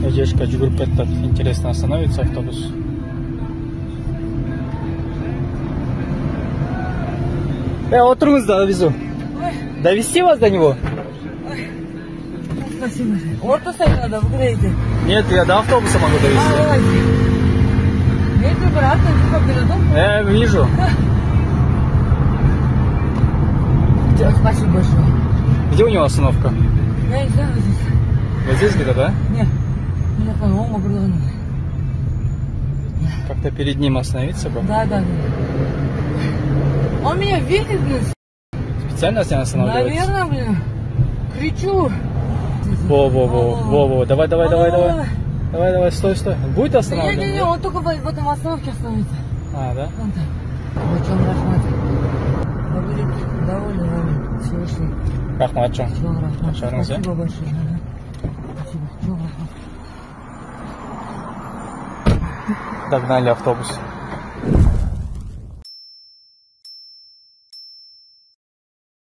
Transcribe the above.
Эжешка жүгіріп кетті. Интересно остановится автобус. Отырыңыз, довезу. Довести вас до него? Спасибо. Орто ставить надо, вы куда идете? Нет, я до автобуса могу довести. Нет, вы обратно, вы как передом? Я вижу. Спасибо большое. Где у него остановка? Я не знаю, здесь. Вот здесь где-то, да? Нет. Меня по-новому было. Как-то перед ним остановиться бы? Да. Он меня видит, блин. Специально останавливается? Наверное, блин. Кричу. Во. Давай, стой. Будет останавливаться? Не, он только в этом остановке остановится. А, да? Вон там. Бачон рахмат. Вы будете довольны, Всевышний. Рахмат, чон. Спасибо большое. Спасибо. Догнали автобус.